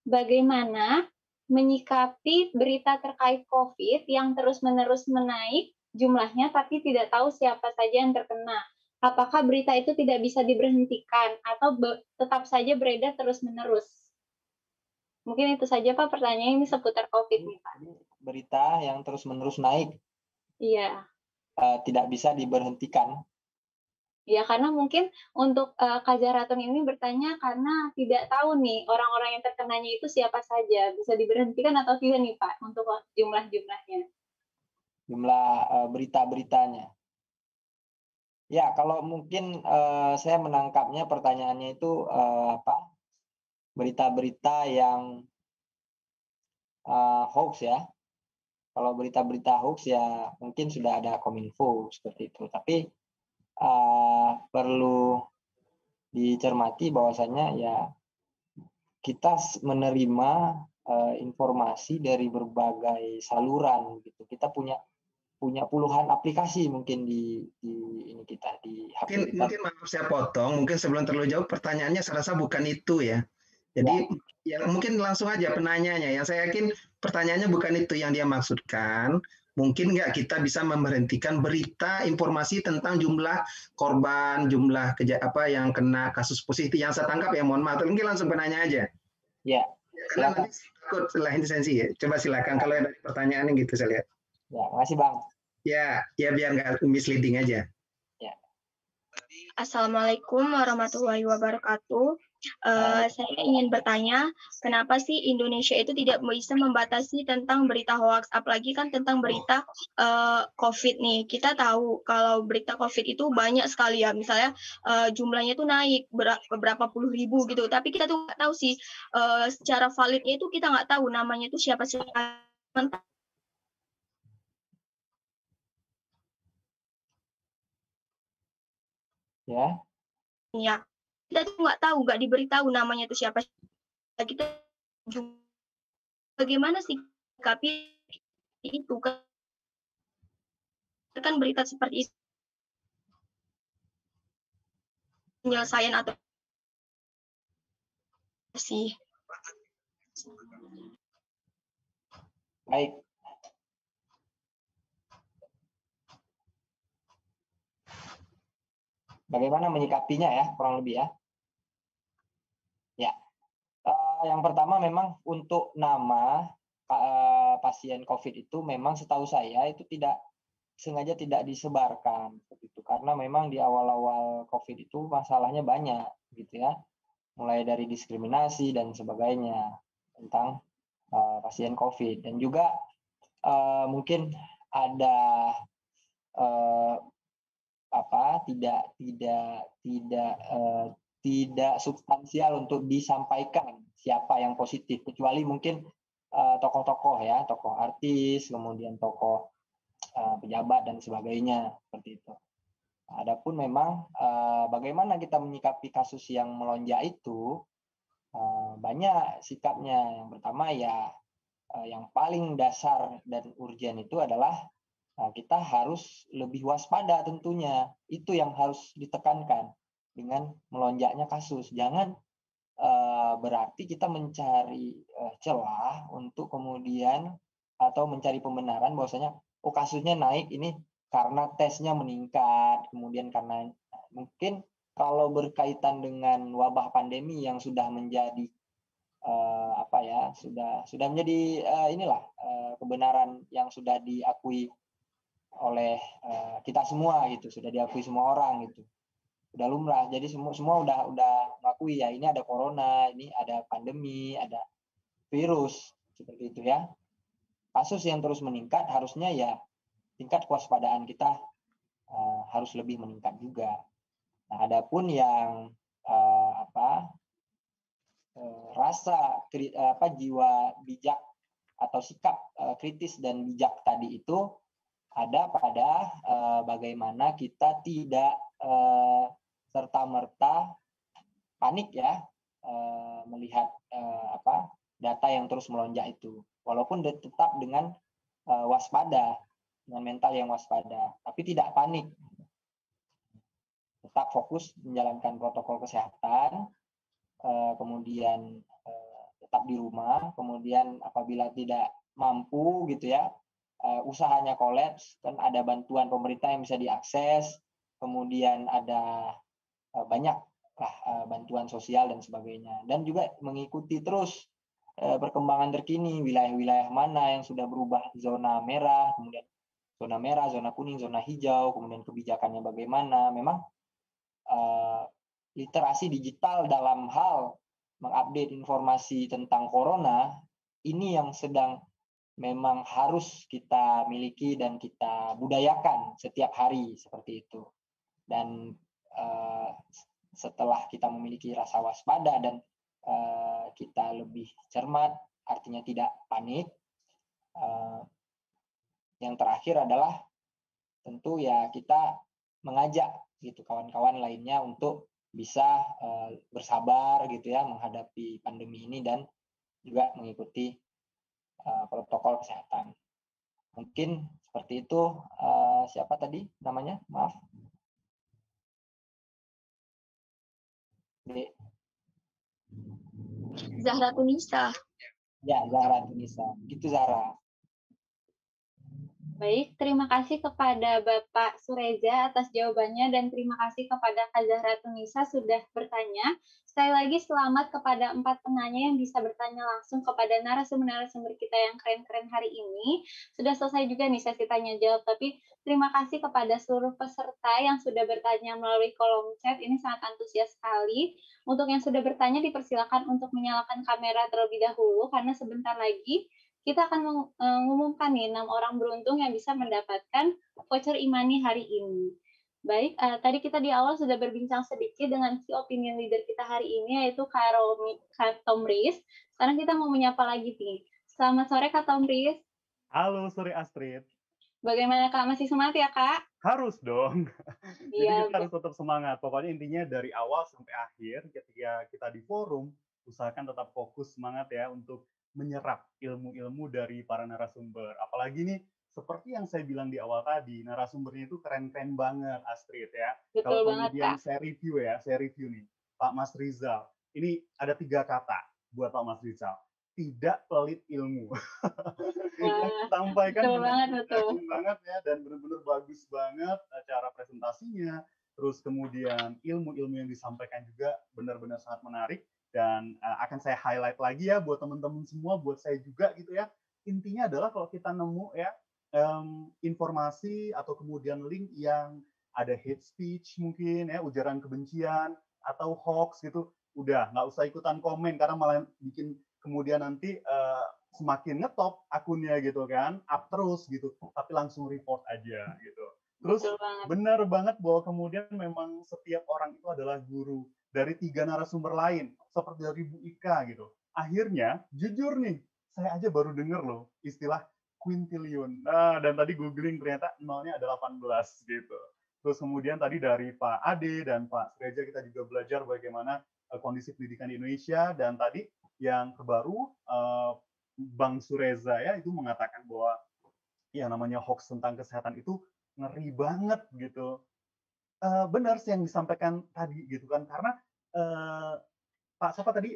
bagaimana menyikapi berita terkait COVID yang terus-menerus menaik jumlahnya tapi tidak tahu siapa saja yang terkena? Apakah berita itu tidak bisa diberhentikan atau tetap saja beredar terus-menerus? Mungkin itu saja Pak pertanyaan ini seputar COVID nih Pak. Berita yang terus-menerus naik. Iya. Tidak bisa diberhentikan. Ya, karena mungkin untuk Kak Zahratun ini bertanya karena tidak tahu nih orang-orang yang terkenanya itu siapa saja. Bisa diberhentikan atau tidak nih Pak untuk jumlah-jumlahnya? Jumlah berita-beritanya. Ya, kalau mungkin saya menangkapnya pertanyaannya itu berita-berita yang hoax ya. Kalau berita-berita hoax ya mungkin sudah ada Kominfo seperti itu. Tapi perlu dicermati bahwasanya ya kita menerima informasi dari berbagai saluran gitu. Kita punya puluhan aplikasi mungkin di ini kita di HP. Mungkin maaf saya potong, mungkin sebelum terlalu jauh pertanyaannya saya rasa bukan itu ya. Jadi ya mungkin langsung aja penanyanya. Yang saya yakin pertanyaannya bukan itu yang dia maksudkan. Mungkin nggak kita bisa memberhentikan berita informasi tentang jumlah korban, jumlah yang kena kasus positif yang saya tangkap ya, mohon maaf. Mungkin langsung penanya aja. Ya. Karena nanti takut setelah sensi ya. Coba silakan kalau ada pertanyaannya gitu saya lihat. Ya, makasih Bang. Ya biar nggak misleading aja. Ya. Assalamualaikum warahmatullahi wabarakatuh. Saya ingin bertanya, kenapa sih Indonesia itu tidak bisa membatasi tentang berita hoax, apalagi kan tentang berita COVID nih. Kita tahu kalau berita COVID itu banyak sekali ya, misalnya jumlahnya itu naik beberapa puluh ribu gitu, tapi kita tuh nggak tahu sih secara validnya itu kita nggak tahu namanya itu siapa. Ya. Iya. Kita tuh nggak diberitahu namanya itu siapa. Kita juga bagaimana sih sikapi itu kan berita seperti itu penyelesaian atau sih. Baik. Bagaimana menyikapinya ya, kurang lebih ya. Ya. Yang pertama memang untuk nama pasien COVID itu memang setahu saya itu sengaja tidak disebarkan itu karena memang di awal-awal COVID itu masalahnya banyak gitu ya, mulai dari diskriminasi dan sebagainya tentang pasien COVID dan juga mungkin ada tidak substansial untuk disampaikan siapa yang positif, kecuali mungkin tokoh-tokoh ya, tokoh artis, kemudian tokoh pejabat dan sebagainya seperti itu. Adapun memang bagaimana kita menyikapi kasus yang melonjak itu banyak sikapnya. Yang pertama ya yang paling dasar dan urgen itu adalah kita harus lebih waspada tentunya. Itu yang harus ditekankan dengan melonjaknya kasus. Jangan berarti kita mencari celah untuk kemudian atau mencari pembenaran bahwasanya kasusnya naik ini karena tesnya meningkat, kemudian karena mungkin kalau berkaitan dengan wabah pandemi yang sudah menjadi sudah menjadi kebenaran yang sudah diakui oleh kita semua gitu, sudah diakui semua orang gitu, udah lumrah. Jadi semua udah mengakui ya ini ada corona, ini ada pandemi, ada virus seperti itu ya. Kasus yang terus meningkat harusnya ya tingkat kewaspadaan kita harus lebih meningkat juga. Nah, adapun yang jiwa bijak atau sikap kritis dan bijak tadi itu ada pada bagaimana kita tidak serta-merta panik ya melihat data yang terus melonjak itu, walaupun tetap dengan waspada, dengan mental yang waspada, tapi tidak panik, tetap fokus menjalankan protokol kesehatan, kemudian tetap di rumah, kemudian apabila tidak mampu gitu ya, usahanya kolaps, kan ada bantuan pemerintah yang bisa diakses, kemudian ada banyak bantuan sosial dan sebagainya, dan juga mengikuti terus perkembangan terkini, wilayah-wilayah mana yang sudah berubah zona merah, kemudian zona merah, zona kuning, zona hijau, kemudian kebijakannya bagaimana. Memang literasi digital dalam hal mengupdate informasi tentang corona ini yang sedang memang harus kita miliki dan kita budayakan setiap hari seperti itu. Dan setelah kita memiliki rasa waspada dan kita lebih cermat, artinya tidak panik, yang terakhir adalah tentu ya kita mengajak gitu kawan-kawan lainnya untuk bisa bersabar gitu ya menghadapi pandemi ini dan juga mengikuti protokol kesehatan. Mungkin seperti itu. Siapa tadi namanya? Maaf. Zahra Tunisa. Ya, Zahra Tunisa. Gitu Zahra. Baik, terima kasih kepada Bapak Sureza atas jawabannya dan terima kasih kepada Kak Zahra Tunisa sudah bertanya. Sekali lagi selamat kepada 4 penanya yang bisa bertanya langsung kepada narasumber-narasumber kita yang keren-keren hari ini. Sudah selesai juga nih sesi tanya jawab, tapi terima kasih kepada seluruh peserta yang sudah bertanya melalui kolom chat. Ini sangat antusias sekali. Untuk yang sudah bertanya dipersilakan untuk menyalakan kamera terlebih dahulu karena sebentar lagi kita akan mengumumkan nih 6 orang beruntung yang bisa mendapatkan voucher Imani hari ini. Baik, tadi kita di awal sudah berbincang sedikit dengan key opinion leader kita hari ini, yaitu Kak Tomris. Sekarang kita mau menyapa lagi nih. Selamat sore Kak Tomris. Halo sore Astrid. Bagaimana Kak? Masih semangat ya Kak? Harus dong. Jadi Iya, kita harus tetap semangat. Pokoknya intinya dari awal sampai akhir ketika kita di forum, usahakan tetap fokus semangat ya untuk menyerap ilmu-ilmu dari para narasumber. Apalagi nih, seperti yang saya bilang di awal tadi, narasumbernya itu keren-keren banget, Astrid ya. betul Kalau banget kemudian Kak. saya review nih, Pak Mas Rizal. Ini ada 3 kata buat Pak Mas Rizal. Tidak pelit ilmu. Yang Wah, disampaikan betul banget, benar-benar betul. yakin banget ya, dan benar-benar bagus banget cara presentasinya. Terus kemudian ilmu-ilmu yang disampaikan juga benar-benar sangat menarik, dan akan saya highlight lagi ya buat teman-teman semua, buat saya juga gitu ya. Intinya adalah kalau kita nemu ya informasi atau kemudian link yang ada hate speech mungkin ya, ujaran kebencian atau hoax gitu, udah nggak usah ikutan komen karena malah bikin kemudian nanti semakin ngetop akunnya gitu kan, up terus gitu, tapi langsung report aja gitu. Terus Betul banget. benar banget bahwa kemudian memang setiap orang itu adalah guru dari 3 narasumber lain, seperti dari Bu Ika gitu. Akhirnya, jujur nih, saya aja baru dengar loh istilah quintillion. Nah, dan tadi googling ternyata nolnya ada 18 gitu. Terus kemudian tadi dari Pak Ade dan Pak Sureja kita juga belajar bagaimana kondisi pendidikan di Indonesia, dan tadi yang terbaru Bang Sureza ya itu mengatakan bahwa yang namanya hoax tentang kesehatan itu ngeri banget gitu. Benar sih yang disampaikan tadi gitu kan, karena Pak siapa tadi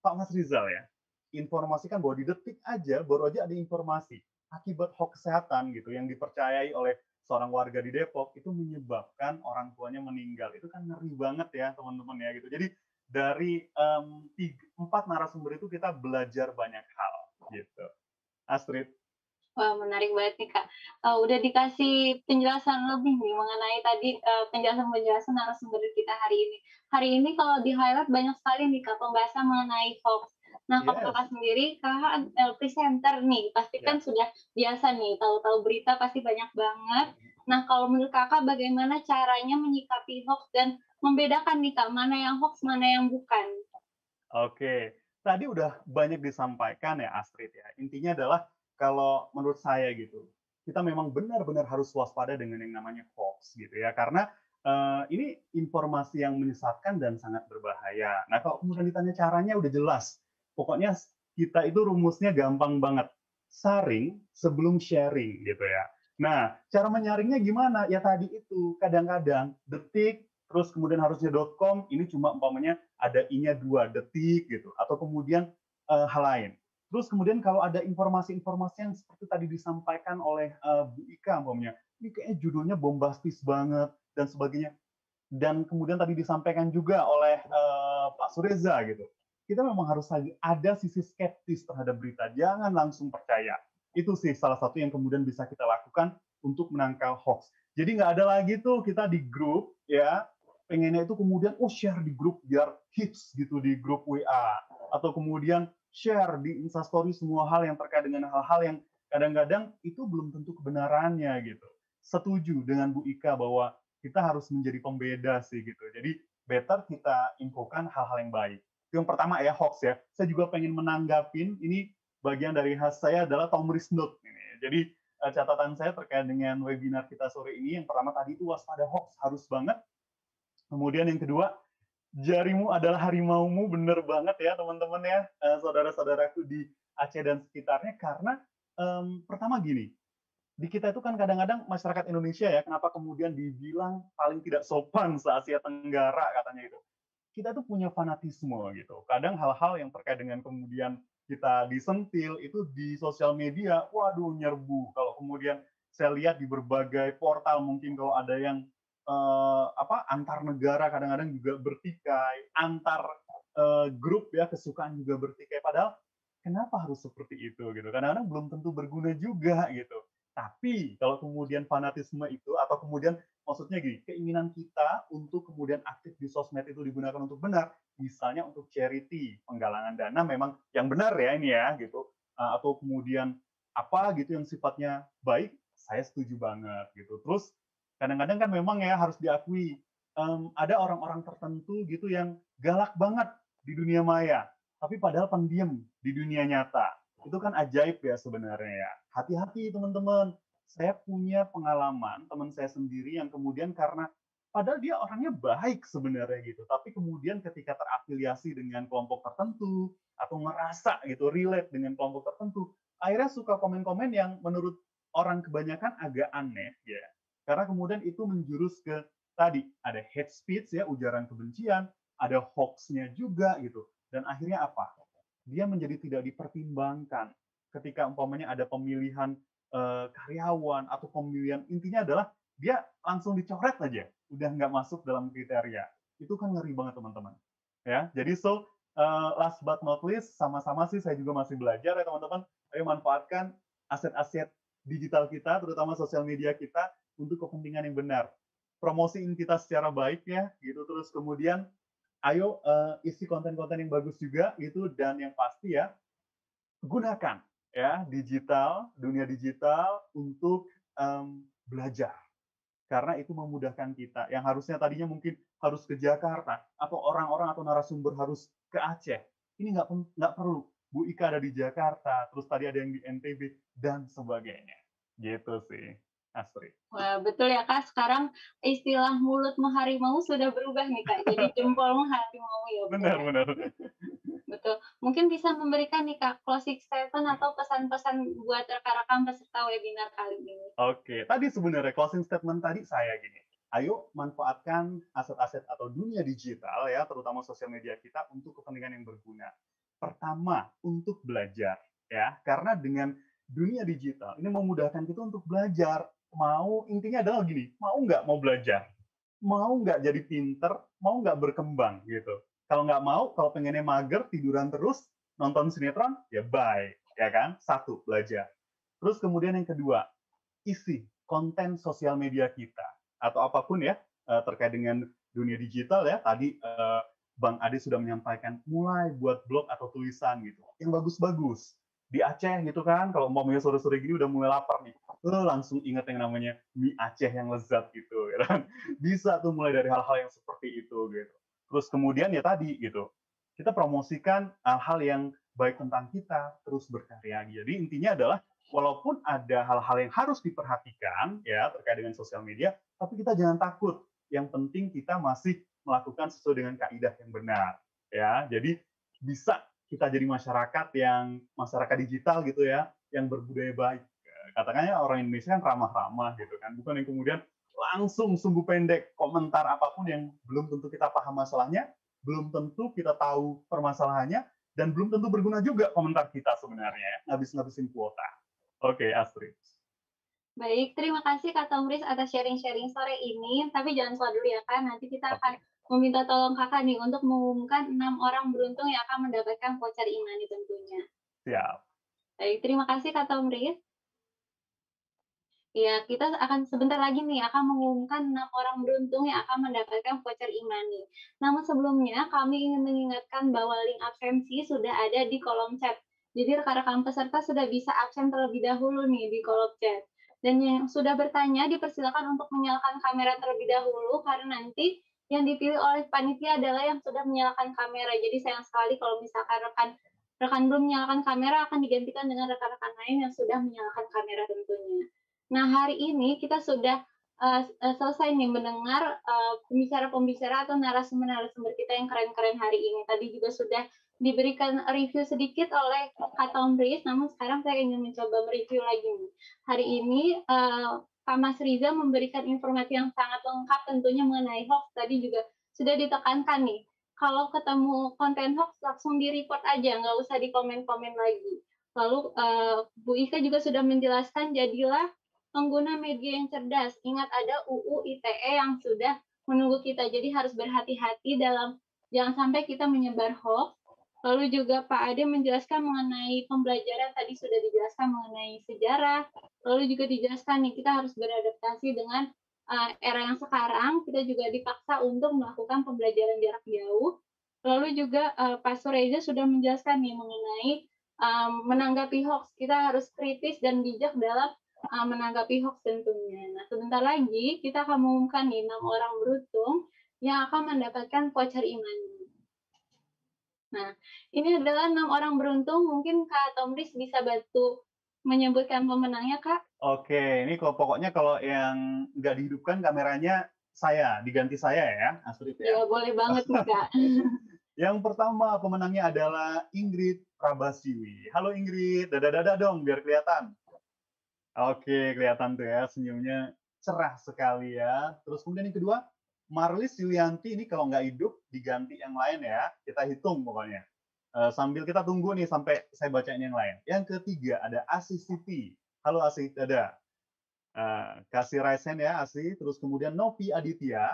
Pak Mas Rizal ya informasikan bahwa di detik aja baru aja ada informasi akibat hoax kesehatan gitu yang dipercayai oleh seorang warga di Depok itu menyebabkan orang tuanya meninggal. Itu kan ngeri banget ya teman-teman ya gitu. Jadi dari 4 narasumber itu kita belajar banyak hal gitu. Astrid. Wah, menarik banget nih Kak. Udah dikasih penjelasan lebih nih mengenai tadi penjelasan-penjelasan narasumber kita hari ini. Hari ini kalau di-highlight banyak sekali nih Kak pembahasan mengenai hoax. Nah, kalau Yes. Kakak sendiri, Kakak presenter nih, pasti kan sudah biasa nih, tahu-tahu berita pasti banyak banget. Nah, kalau menurut Kakak bagaimana caranya menyikapi hoax dan membedakan nih Kak, mana yang hoax, mana yang bukan? Oke, tadi udah banyak disampaikan ya Astrid ya. Intinya adalah kalau menurut saya gitu, kita memang benar-benar harus waspada dengan yang namanya hoax gitu ya, karena ini informasi yang menyesatkan dan sangat berbahaya. Nah, kalau kemudian ditanya caranya udah jelas. Pokoknya kita itu rumusnya gampang banget. Saring sebelum sharing gitu ya. Nah, cara menyaringnya gimana? Ya tadi itu, kadang-kadang detik, terus kemudian harusnya .com, ini cuma umpamanya ada i-nya 2 detik gitu, atau kemudian hal lain. Terus kemudian kalau ada informasi-informasi yang seperti tadi disampaikan oleh Bu Ika umpamanya, ini kayaknya judulnya bombastis banget dan sebagainya. Dan kemudian tadi disampaikan juga oleh Pak Sureza gitu. Kita memang harus ada sisi skeptis terhadap berita, jangan langsung percaya. Itu sih salah satu yang kemudian bisa kita lakukan untuk menangkal hoax. Jadi nggak ada lagi tuh kita di grup ya, pengennya itu kemudian share di grup biar hits gitu di grup WA, atau kemudian share di Instastory semua hal yang terkait dengan hal-hal yang kadang-kadang itu belum tentu kebenarannya gitu. Setuju dengan Bu Ika bahwa kita harus menjadi pembeda sih gitu. Jadi better kita infokan hal-hal yang baik. Yang pertama ya hoax ya. Saya juga pengen menanggapin ini bagian dari khas saya adalah Tomris Note ini. Jadi catatan saya terkait dengan webinar kita sore ini, yang pertama tadi itu waspada hoax harus banget. Kemudian yang kedua, jarimu adalah harimaumu, bener banget ya teman-teman ya, saudara-saudaraku di Aceh dan sekitarnya, karena pertama gini, di kita itu kan kadang-kadang masyarakat Indonesia ya, kenapa kemudian dibilang paling tidak sopan se-Asia Tenggara katanya itu. Kita tuh punya fanatisme gitu. Kadang hal-hal yang terkait dengan kemudian kita disentil itu di sosial media, waduh nyerbu. Kalau kemudian saya lihat di berbagai portal mungkin kalau ada yang antar negara kadang-kadang juga bertikai, antar grup ya kesukaan juga bertikai. Padahal kenapa harus seperti itu gitu? Kadang-kadang belum tentu berguna juga gitu. Tapi kalau kemudian fanatisme itu atau kemudian maksudnya gini, keinginan kita untuk kemudian aktif di sosmed itu digunakan untuk benar, misalnya untuk charity, penggalangan dana memang yang benar ya ini ya gitu, atau kemudian apa gitu yang sifatnya baik, saya setuju banget gitu. Terus kadang-kadang kan memang ya harus diakui ada orang-orang tertentu gitu yang galak banget di dunia maya, tapi padahal pendiam di dunia nyata. Itu kan ajaib ya sebenarnya ya. Hati-hati teman-teman. saya punya pengalaman teman saya sendiri yang kemudian karena padahal dia orangnya baik sebenarnya gitu, tapi kemudian ketika terafiliasi dengan kelompok tertentu atau ngerasa gitu relate dengan kelompok tertentu, akhirnya suka komen-komen yang menurut orang kebanyakan agak aneh ya. Karena kemudian itu menjurus ke tadi ada hate speech ya, ujaran kebencian, ada hoax-nya juga gitu. Dan akhirnya apa? Dia menjadi tidak dipertimbangkan ketika umpamanya ada pemilihan karyawan atau pemilihan, intinya adalah dia langsung dicoret aja, udah nggak masuk dalam kriteria. Itu kan ngeri banget teman-teman. Ya, jadi last but not least, sama-sama sih saya juga masih belajar ya teman-teman. Ayo manfaatkan aset-aset digital kita, terutama sosial media kita untuk kepentingan yang benar. Promosiin kita secara baik ya, gitu. Terus kemudian ayo isi konten-konten yang bagus juga gitu, dan yang pasti ya gunakan ya dunia digital untuk belajar, karena itu memudahkan kita yang harusnya tadinya mungkin harus ke Jakarta atau orang-orang atau narasumber harus ke Aceh, ini nggak perlu. Bu Ika ada di Jakarta, terus tadi ada yang di NTB dan sebagainya, gitu sih Astrid. Wah, betul ya Kak. Sekarang istilah mulut mengharimau sudah berubah nih Kak. Jadi jempol mengharimau ya. Benar. Betul. Mungkin bisa memberikan nih Kak closing statement atau pesan-pesan buat rekan-rekan peserta webinar kali ini. Oke, tadi sebenarnya closing statement tadi saya gini. Ayo manfaatkan aset-aset atau dunia digital ya, terutama sosial media kita untuk kepentingan yang berguna. Pertama, untuk belajar ya, karena dengan dunia digital ini memudahkan kita untuk belajar. Intinya adalah gini, mau nggak mau belajar, mau nggak jadi pinter, mau nggak berkembang gitu. Kalau nggak mau, kalau pengennya mager, tiduran terus, nonton sinetron, ya bye, ya kan? Satu, belajar. Terus kemudian yang kedua, isi konten sosial media kita atau apapun ya terkait dengan dunia digital ya. Tadi Bang Ade sudah menyampaikan mulai buat blog atau tulisan gitu yang bagus-bagus. Di Aceh gitu kan, kalau umpamanya sore-sore gini udah mulai lapar nih, langsung ingat yang namanya mie Aceh yang lezat gitu kan. Bisa tuh mulai dari hal-hal yang seperti itu gitu. Terus kemudian ya tadi gitu, kita promosikan hal-hal yang baik tentang kita, terus berkarya. Jadi intinya adalah walaupun ada hal-hal yang harus diperhatikan ya terkait dengan sosial media, tapi kita jangan takut. Yang penting kita masih melakukan sesuai dengan kaidah yang benar ya. Jadi bisa kita jadi masyarakat digital gitu ya, yang berbudaya baik. Katakannya orang Indonesia kan ramah-ramah gitu kan, bukan yang kemudian langsung sumbu pendek komentar apapun yang belum tentu kita paham masalahnya, belum tentu kita tahu permasalahannya, dan belum tentu berguna juga komentar kita sebenarnya, ngabis-ngabisin kuota. Oke, Astrid. Baik, terima kasih Kak Tomris atas sharing-sharing sore ini. Tapi jangan salah dulu ya Kak, nanti kita akan meminta tolong Kakak nih untuk mengumumkan 6 orang beruntung yang akan mendapatkan voucher Imani tentunya. Siap. Baik, terima kasih Kak Tomris. Ya, kita akan sebentar lagi nih akan mengumumkan 6 orang beruntung yang akan mendapatkan voucher Imani. Namun sebelumnya kami ingin mengingatkan bahwa link absensi sudah ada di kolom chat. Jadi rekan-rekan peserta sudah bisa absen terlebih dahulu nih di kolom chat. Dan yang sudah bertanya dipersilakan untuk menyalakan kamera terlebih dahulu karena nanti yang dipilih oleh panitia adalah yang sudah menyalakan kamera. Jadi sayang sekali kalau misalkan rekan belum menyalakan kamera akan digantikan dengan rekan-rekan lain yang sudah menyalakan kamera tentunya. Nah, hari ini kita sudah selesai nih mendengar pembicara-pembicara atau narasumber-narasumber kita yang keren-keren hari ini. Tadi juga sudah diberikan review sedikit oleh Kak Tomris, namun sekarang saya ingin mencoba mereview lagi nih. Hari ini Pak Mas Riza memberikan informasi yang sangat lengkap tentunya mengenai hoax. Tadi juga sudah ditekankan nih, kalau ketemu konten hoax langsung di-report aja, nggak usah di-komen-komen lagi. Lalu Bu Ika juga sudah menjelaskan, jadilah pengguna media yang cerdas. Ingat ada UU ITE yang sudah menunggu kita, jadi harus berhati-hati dalam jangan sampai kita menyebar hoax. Lalu juga Pak Ade menjelaskan mengenai pembelajaran, tadi sudah dijelaskan mengenai sejarah. Lalu juga dijelaskan nih kita harus beradaptasi dengan era yang sekarang, kita juga dipaksa untuk melakukan pembelajaran jarak jauh. Lalu juga Pak Sureza sudah menjelaskan nih mengenai menanggapi hoax, kita harus kritis dan bijak dalam menanggapi hoax tentunya. Nah, sebentar lagi kita akan mengumumkan nih 6 orang beruntung yang akan mendapatkan voucher Imani. Nah, ini adalah 6 orang beruntung. Mungkin Kak Tomris bisa bantu menyebutkan pemenangnya, Kak? Oke, ini pokoknya kalau yang nggak dihidupkan kameranya diganti saya ya, Astrid ya. Ya, boleh banget nih, Kak. Yang pertama pemenangnya adalah Ingrid Prabasiwi. Halo Ingrid, dada-dada dong biar kelihatan. Oke, kelihatan tuh ya, senyumnya cerah sekali ya. Terus kemudian yang kedua, Marlis Yulianti, ini kalau nggak hidup diganti yang lain ya, kita hitung pokoknya. Sambil kita tunggu nih sampai saya bacain yang lain. Yang ketiga ada Asi Siti. Halo Asi, dada. Kasih Raisen ya Asi, terus kemudian Novi Aditya,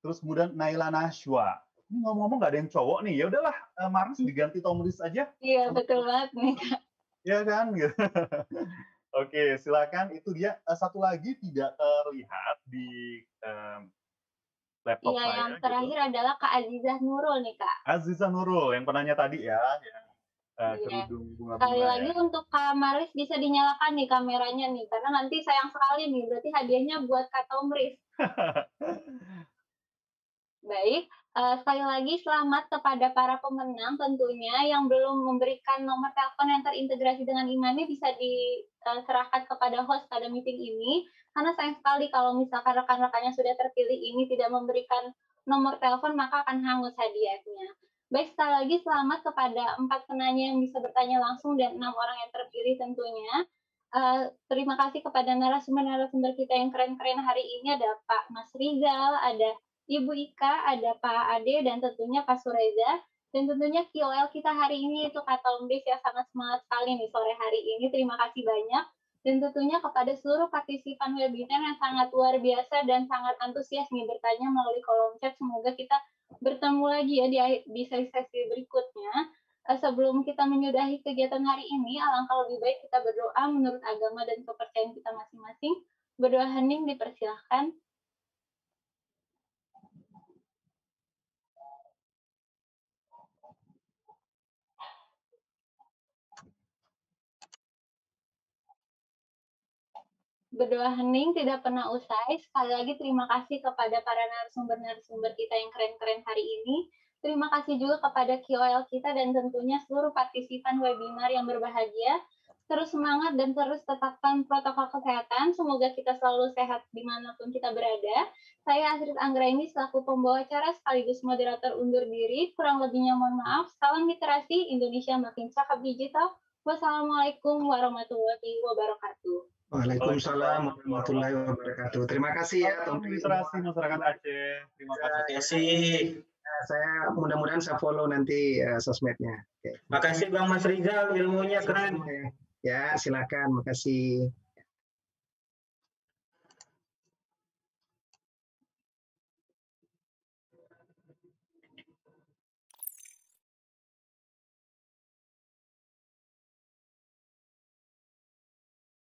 terus kemudian Naila Nashwa. Ini ngomong-ngomong nggak ada yang cowok nih, ya udahlah Marlis diganti Tomris aja. Iya, betul banget nih, Kak. Ya kan? Oke, silakan. Itu dia. Satu lagi tidak terlihat di laptop Iya, saya. yang terakhir adalah Kak Azizah Nurul nih, Kak. Azizah Nurul, yang penanya tadi ya. Iya. Kerudung bunga-bunga. Sekali lagi untuk Kak Maris bisa dinyalakan nih kameranya nih, karena nanti sayang sekali nih, berarti hadiahnya buat Kak Tomris. Baik, sekali lagi selamat kepada para pemenang tentunya yang belum memberikan nomor telepon yang terintegrasi dengan Imani bisa diserahkan kepada host pada meeting ini, karena sayang sekali kalau misalkan rekan-rekannya sudah terpilih ini tidak memberikan nomor telepon maka akan hangus hadiahnya. Baik, sekali lagi selamat kepada 4 penanya yang bisa bertanya langsung dan 6 orang yang terpilih tentunya. Terima kasih kepada narasumber-narasumber kita yang keren-keren hari ini, ada Pak Mas Rizal, ada Ibu Ika, ada Pak Ade, dan tentunya Pak Sureza. Dan tentunya KOL kita hari ini itu Kak Tomris ya, sangat semangat sekali nih sore hari ini. Terima kasih banyak. Dan tentunya kepada seluruh partisipan webinar yang sangat luar biasa dan sangat antusias nih bertanya melalui kolom chat. Semoga kita bertemu lagi ya di sesi berikutnya. Sebelum kita menyudahi kegiatan hari ini, alangkah lebih baik kita berdoa menurut agama dan kepercayaan kita masing-masing. Berdoa hening dipersilahkan. Berdoa hening tidak pernah usai. Sekali lagi terima kasih kepada para narasumber-narasumber kita yang keren-keren hari ini. Terima kasih juga kepada KOL kita dan tentunya seluruh partisipan webinar yang berbahagia. Terus semangat dan terus tetapkan protokol kesehatan. Semoga kita selalu sehat dimanapun kita berada. Saya Astrid Anggraini selaku pembawa acara sekaligus moderator undur diri. Kurang lebihnya mohon maaf. Salam literasi, Indonesia makin cakep digital. Wassalamualaikum warahmatullahi wabarakatuh. Waalaikumsalam warahmatullahi wabarakatuh. Terima kasih ya, Tomris. Literasi masyarakat Aceh. Terima kasih. Saya mudah-mudahan saya follow nanti sosmednya. Makasih Bang Mas Rizal, ilmunya keren. Ya, silakan. Makasih.